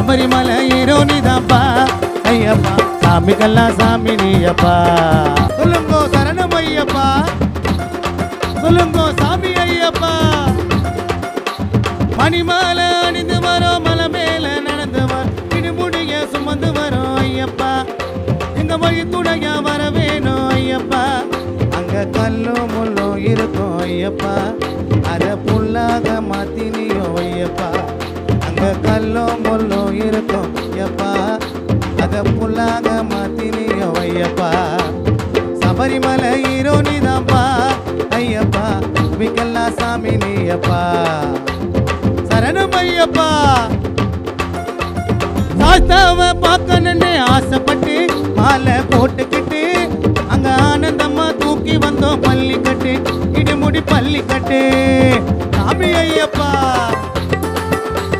Sabarimala hero நீதான்ப்பா Ayyappa, சாமிக்கெல்லாம் சாமி நீயப்பா. சொல்லுங்கோ சரணம் ஐயப்பா, சொல்லுங்கோ சாமி ஐயப்பா. மணிமாலை அணிந்து வரோம், மலை மேல நடந்து வரோம், இடுமுடிய சுமந்து வரோம் ஐயப்பா. எங்க வழி துணையா வர வேணும் ஐயப்பா. அங்க கல்லும் முள்ளும் இருக்கும் ஐயப்பா, அத புல்லாக மாத்தினியோ ஐயப்பா. அங்க கல்லும் முள்ளும் இருக்கும் ஐயப்பா, அத புல்லாக மாத்தினியோ ஐயப்பா. சபரிமலை ஹீரோ நீதான்ப்பா ஐயப்பா, விக்கல்லா சாமி நீயப்பா. சரணம் ஐயப்பா. சாஸ்தாவை பார்க்கணுன்னு ஆசைப்பட்டு மாலை போட்டுக்கிட்டு அங்க ஆனந்தம்மா தூக்கி வந்தோம் பள்ளிக்கட்டு, இடுமுடி பள்ளிக்கட்டு. சாமி ஐயப்பா,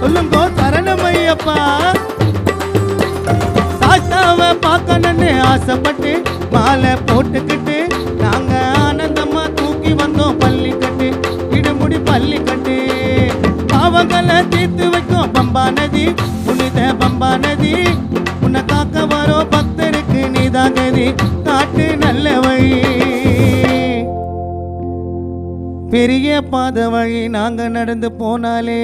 சொல்லுங்கோ சரணம் ஐயப்பா. சாஸ்தாவை பார்க்கணுன்னு ஆசைப்பட்டு மாலை போட்டுக்கிட்டு நாங்க ஆனந்தம்மா தூக்கி வந்தோம் பள்ளிக்கட்டு, இடுமுடி பள்ளிக்கட்டு. பாவங்களை தீர்த்து வைக்கும் பம்பா நதி, புனித பம்பா நதி. உன்னை காக்க வரோ பக்தருக்கு நீதான் கதி, காட்டு நல்ல வழி. பெரிய பாத வழி நாங்க நடந்து போனாலே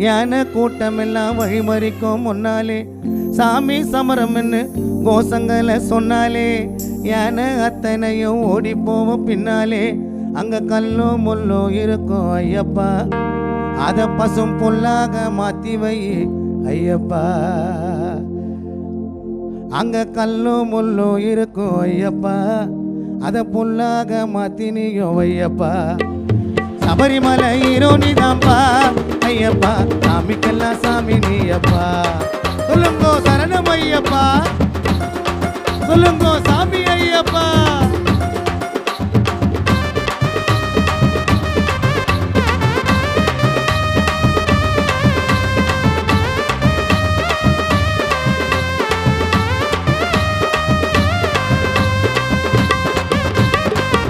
யானை கூட்டம் எல்லாம் வழிமறிக்கும் முன்னாலே. சாமி சமரம்னு கோஷங்களை சொன்னாலே யானை அத்தனையும் ஓடி போவோம் பின்னாலே. அங்க கல்லும் முள்ளும் இருக்கும் ஐயப்பா, அத பசும் புல்லாக மாத்தி வை ஐயப்பா. அங்க கல்லும் முள்ளும் இருக்கும் ஐயப்பா, அத புல்லாக மாத்தி நீயோ ஐயப்பா. சபரிமலை ஹீரோ நீதான்ப்பா ஐயப்பா, சாமிக்கெல்லாம் சாமி நீயப்பா. சொல்லுங்கோ சரணம் ஐயப்பா, சொல்லுங்கோ சாமி ஐயப்பா.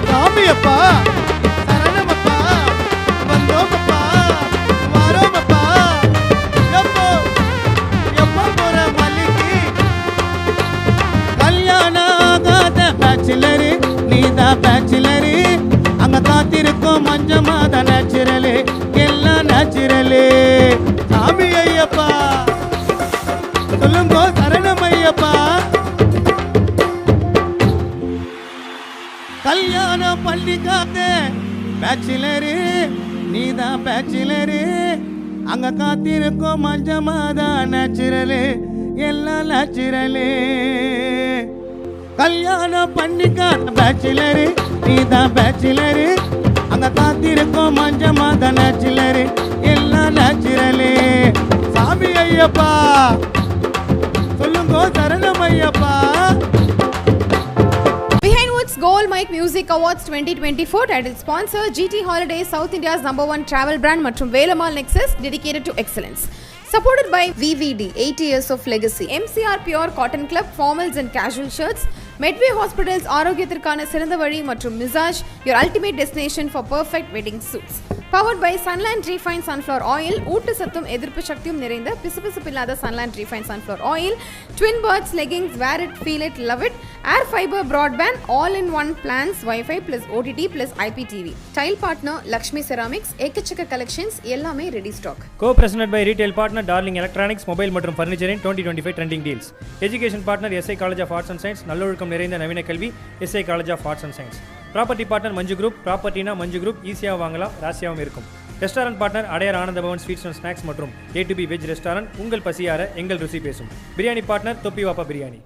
சாமியப்பா சரணமப்பா, வந்தோமப்பா வரோமப்பா. எப்போ எப்போ போற மல்லிகை, கல்யாணம் ஆகாத பேச்சுலரு நீதான் பேச்சுலரு. அங்க காத்திருக்கோம் மஞ்ச மாத நேச்சுரலு, எல்லாம் நேச்சுரலு. சாமி ஐயப்பா, சொல்லுங்கோ சரணம் ஐயப்பா. கல்யாணம் பண்ணிக்காத பேச்சுலரு நீதான் பேச்சுலரு. அங்க காத்திருக்கோம் மஞ்ச மாதா நேச்சுரலு, எல்லாம் நேச்சுரலு. கல்யாணம் பண்ணிக்காத பேச்சுலரு நீதான் பேச்சுலரு. அங்க காத்திருக்கோம் மஞ்ச மாதா நேச்சுரலு, எல்லாம் நேச்சுரலு. சாமி ஐயப்பா, சொல்லுங்கோ சரணம் Ayyappa. Gold Mike Music Awards 2024 title sponsor GT Holidays, South India's #1 travel brand மற்றும் Velammal Nexus, dedicated to excellence. Supported by VVD, 80 years of legacy. MCR Pure Cotton Club, formals and casual shirts. Medway Hospitals, ஆரோக்கியத்திற்கான சிறந்த வழி மற்றும் Mizaj, your ultimate destination for perfect wedding suits. Powered by Sunland Refined Sunflower Oil, ஊட்டு சத்தும் எதிர்ப்பு சக்தியும் நிறைந்த பிசுபிசுப்பில்லாத Sunland Refined Sunflower Oil. Twin Birds leggings, wear it, feel it, love it. Air Fiber Broadband, all-in-one plans, Wi-Fi plus OTT plus IPTV. Tile partner Lakshmi Ceramics, ஏக்கச்சக்க collections, எல்லாமே ready stock. Co-presented by retail partner Darling Electronics, mobile மற்றும் furniture in 2025 trending deals. Education partner SI College of Arts and Science, நல்லொழுக்கம் நிறைந்த நவீன கல்வி SI College of Arts and Science. Property partner Manju Group, property na Manju Group, ஈஸியா வாங்கலாம், ராசியாவும் இருக்கும். Restaurant partner Adyar Ananda Pawan sweets and snacks மற்றும் A to B veg restaurant, உங்கள் பசியார எங்கள் ருசி பேசும். பிரியாணி பார்ட்னர் தொப்பி வாப்பா பிரியாணி.